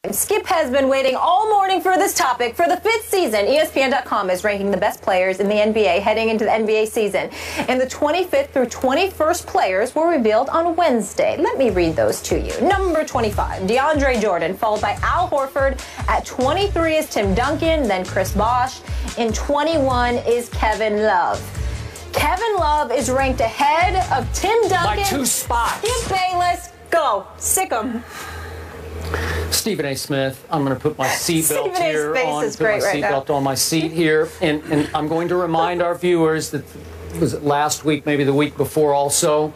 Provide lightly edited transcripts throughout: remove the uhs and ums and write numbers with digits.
Skip has been waiting all morning for this topic. For the 5th season, ESPN.com is ranking the best players in the NBA heading into the NBA season. And the 25th through 21st players were revealed on Wednesday. Let me read those to you. Number 25, DeAndre Jordan, followed by Al Horford. At 23 is Tim Duncan, then Chris Bosh. In 21 is Kevin Love. Kevin Love is ranked ahead of Tim Duncan. By 2 spots. Skip Bayless, go. Sick 'em. Stephen A. Smith, I'm going to put my seatbelt here on. Is great right now. On my seat here, and I'm going to remind our viewers that was it last week, maybe the week before, also.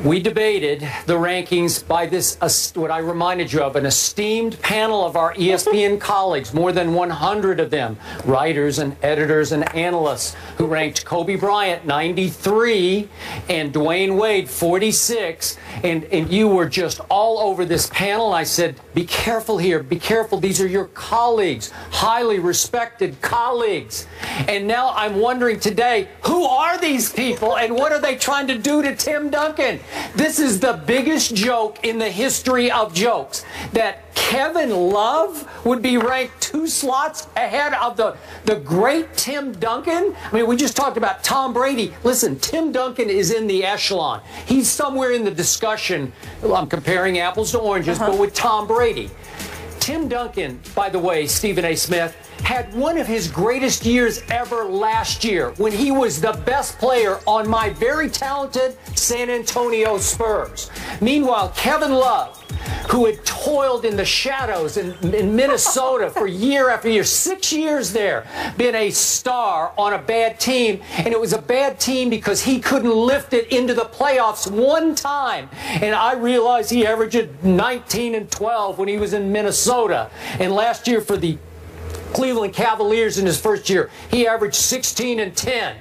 We debated the rankings by this, what I reminded you of, an esteemed panel of our ESPN colleagues, more than 100 of them, writers and editors and analysts, who ranked Kobe Bryant 93 and Dwayne Wade 46. And you were just all over this panel. I said, be careful here, be careful. These are your colleagues, highly respected colleagues. And now I'm wondering today, who are these people and what are they trying to do to Tim Duncan? This is the biggest joke in the history of jokes, that Kevin Love would be ranked 2 slots ahead of the great Tim Duncan. I mean, we just talked about Tom Brady. Listen, Tim Duncan is in the echelon. He's somewhere in the discussion. I'm comparing apples to oranges, but with Tom Brady. Tim Duncan, by the way, Stephen A. Smith, had one of his greatest years ever last year when he was the best player on my very talented San Antonio Spurs. Meanwhile, Kevin Love, who had toiled in the shadows in Minnesota for year after year, 6 years there, been a star on a bad team, and it was a bad team because he couldn't lift it into the playoffs one time. And I realize he averaged 19 and 12 when he was in Minnesota, and last year for the Cleveland Cavaliers in his first year, he averaged 16 and 10.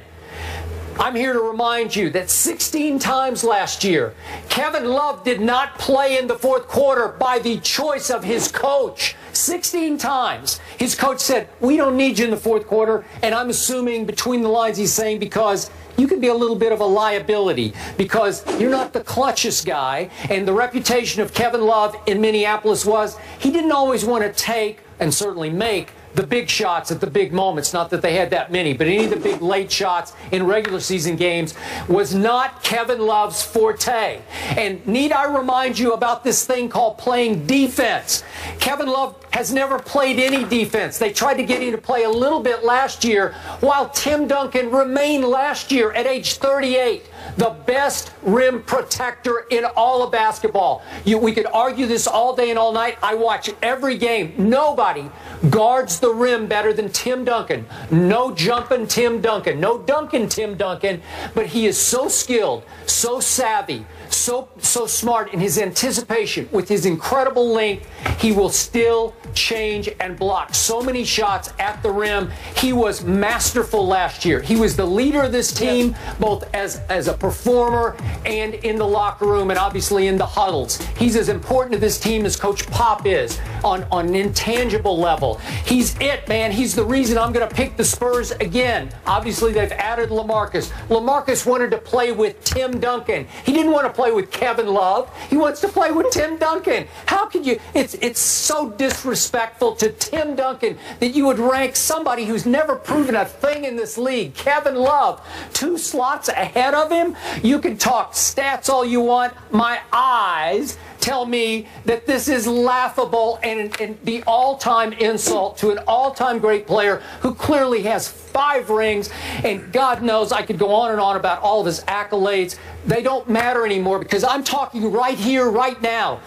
I'm here to remind you that 16 times last year, Kevin Love did not play in the 4th quarter by the choice of his coach. 16 times. His coach said, we don't need you in the 4th quarter. And I'm assuming between the lines he's saying because you could be a little bit of a liability because you're not the clutchest guy. And the reputation of Kevin Love in Minneapolis was he didn't always want to take and certainly make the big shots at the big moments. Not that they had that many, but any of the big late shots in regular season games was not Kevin Love's forte. And need I remind you about this thing called playing defense? Kevin Love has never played any defense. They tried to get him to play a little bit last year, while Tim Duncan remained last year at age 38 the best rim protector in all of basketball. We could argue this all day and all night. I watch every game. Nobody guards the rim better than Tim Duncan. No jumping Tim Duncan. No dunking Tim Duncan. But he is so skilled, so savvy, so smart in his anticipation. With his incredible length, he will still change and block so many shots at the rim. He was masterful last year. He was the leader of this team, both as a performer and in the locker room and obviously in the huddles. He's as important to this team as Coach Pop is on an intangible level. He's it, man. He's the reason I'm going to pick the Spurs again. Obviously, they've added LaMarcus. LaMarcus wanted to play with Tim Duncan. He didn't want to play with Kevin Love. He wants to play with Tim Duncan. How could you? It's so disrespectful to Tim Duncan that you would rank somebody who's never proven a thing in this league, Kevin Love, 2 slots ahead of him. You can talk stats all you want. My eyes tell me that this is laughable and the all-time insult to an all-time great player who clearly has 5 rings, and God knows I could go on and on about all of his accolades. They don't matter anymore because I'm talking right here, right now.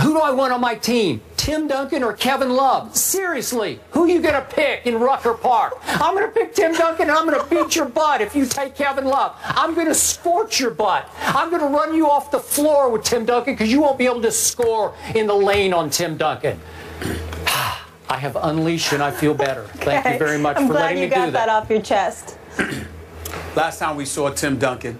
Who do I want on my team? Tim Duncan or Kevin Love? Seriously, who are you going to pick in Rucker Park? I'm going to pick Tim Duncan, and I'm going to beat your butt if you take Kevin Love. I'm going to scorch your butt. I'm going to run you off the floor with Tim Duncan because you won't be able to score in the lane on Tim Duncan. I have unleashed and I feel better. Thank you very much for letting me do that. I'm glad you got that off your chest. Last time we saw Tim Duncan,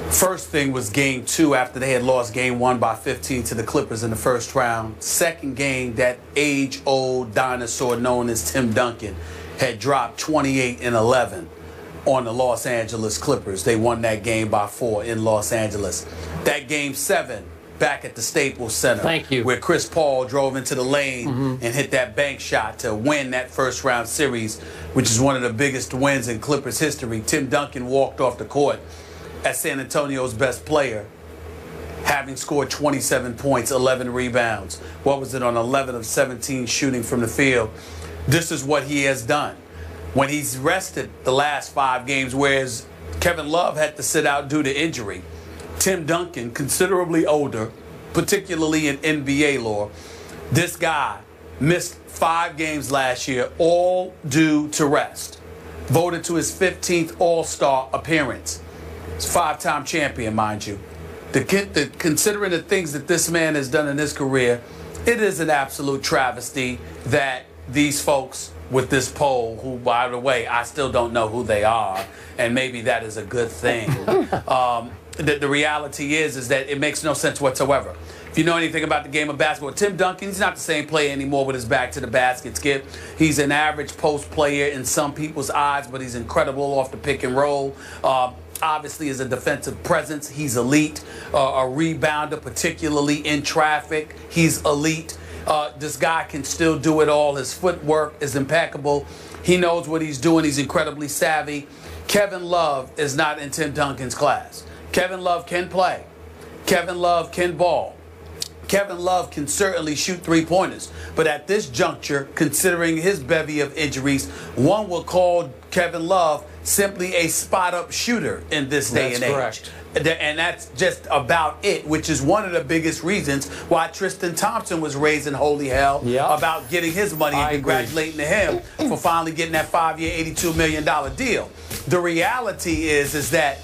first thing was game 2 after they had lost game 1 by 15 to the Clippers in the first round. Second game, that age-old dinosaur known as Tim Duncan had dropped 28 and 11 on the Los Angeles Clippers. They won that game by 4 in Los Angeles. That game 7, back at the Staples Center. Thank you. Where Chris Paul drove into the lane and hit that bank shot to win that first-round series, which is one of the biggest wins in Clippers history. Tim Duncan walked off the court as San Antonio's best player, having scored 27 points, 11 rebounds. What was it, on 11 of 17 shooting from the field? This is what he has done. When he's rested the last 5 games, whereas Kevin Love had to sit out due to injury, Tim Duncan, considerably older, particularly in NBA lore, this guy missed 5 games last year, all due to rest. Voted to his 15th All-Star appearance. He's a 5-time champion, mind you. Considering the things that this man has done in his career, it is an absolute travesty that these folks with this poll, who, by the way, I still don't know who they are, and maybe that is a good thing. The reality is that it makes no sense whatsoever. If you know anything about the game of basketball, Tim Duncan, he's not the same player anymore with his back to the basket, Skip. He's an average post player in some people's eyes, but he's incredible off the pick and roll. Obviously, as a defensive presence, he's elite. A rebounder, particularly in traffic, he's elite. This guy can still do it all. His footwork is impeccable. He knows what he's doing. He's incredibly savvy. Kevin Love is not in Tim Duncan's class. Kevin Love can play. Kevin Love can ball. Kevin Love can certainly shoot 3-pointers. But at this juncture, considering his bevy of injuries, one will call Kevin Love simply a spot-up shooter in this day and age. Correct. And that's just about it, which is one of the biggest reasons why Tristan Thompson was raising holy hell about getting his money, and congratulating to him for finally getting that 5-year, $82 million deal. The reality is that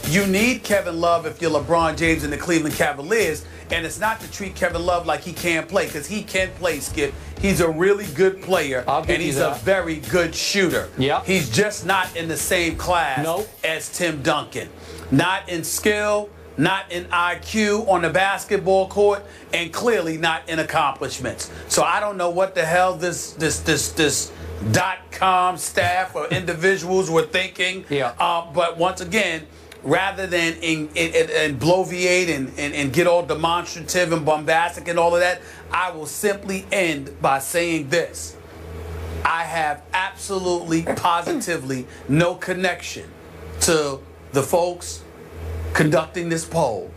you need Kevin Love if you're LeBron James and the Cleveland Cavaliers, and it's not to treat Kevin Love like he can't play, because he can play, Skip. He's a really good player, and he's a very good shooter. He's just not in the same class as Tim Duncan. Not in skill, not in IQ on the basketball court, and clearly not in accomplishments. So I don't know what the hell this .com staff or individuals were thinking. But once again, rather than bloviate and get all demonstrative and bombastic and all of that, I will simply end by saying this. I have absolutely, positively no connection to the folks conducting this poll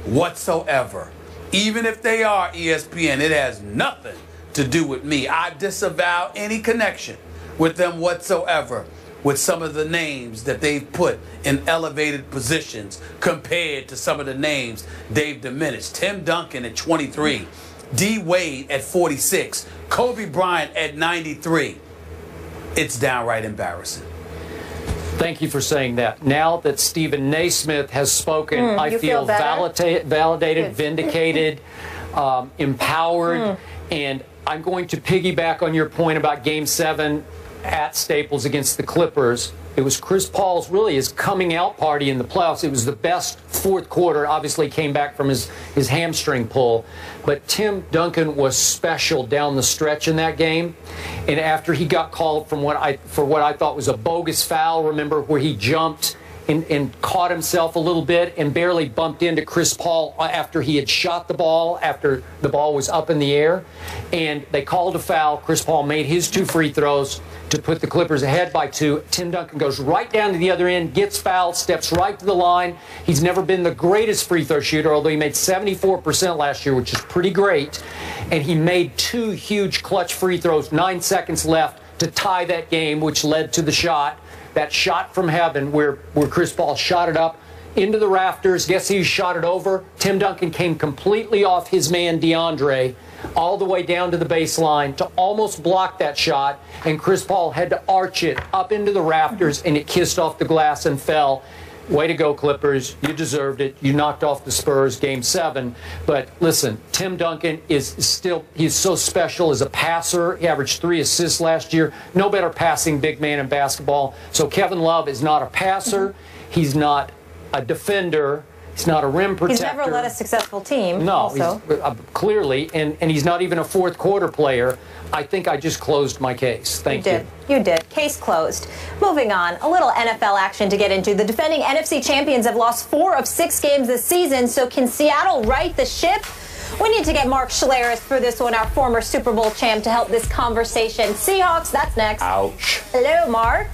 whatsoever. Even if they are ESPN, it has nothing to do with me. I disavow any connection with them whatsoever, with some of the names that they've put in elevated positions compared to some of the names they've diminished. Tim Duncan at 23, D. Wade at 46, Kobe Bryant at 93. It's downright embarrassing. Thank you for saying that. Now that Stephen Naismith has spoken, I feel validated, vindicated, empowered, and I'm going to piggyback on your point about Game 7 at Staples against the Clippers. It was Chris Paul's, really, his coming out party in the playoffs. It was the best fourth quarter. Obviously came back from his hamstring pull. But Tim Duncan was special down the stretch in that game. And after he got called for what I thought was a bogus foul, remember, where he jumped and caught himself a little bit and barely bumped into Chris Paul after he had shot the ball, after the ball was up in the air. And they called a foul. Chris Paul made his 2 free throws to put the Clippers ahead by 2. Tim Duncan goes right down to the other end, gets fouled, steps right to the line. He's never been the greatest free throw shooter, although he made 74% last year, which is pretty great. And he made 2 huge clutch free throws, 9 seconds left to tie that game, which led to the shot. That shot from heaven where Chris Paul shot it up into the rafters. Guess who shot it over? Tim Duncan came completely off his man DeAndre all the way down to the baseline to almost block that shot, and Chris Paul had to arch it up into the rafters, and it kissed off the glass and fell. Way to go, Clippers. You deserved it. You knocked off the Spurs Game 7. But listen, Tim Duncan is still, he's so special as a passer. He averaged 3 assists last year. No better passing big man in basketball. So Kevin Love is not a passer. He's not a defender. He's not a rim protector. He's never led a successful team. No, also. Clearly, and he's not even a fourth quarter player. I think I just closed my case. Thank you. You did. Case closed. Moving on, a little NFL action to get into. The defending NFC champions have lost 4 of 6 games this season, so can Seattle right the ship? We need to get Mark Schlereth for this one, our former Super Bowl champ, to help this conversation. Seahawks, that's next. Ouch. Hello, Mark.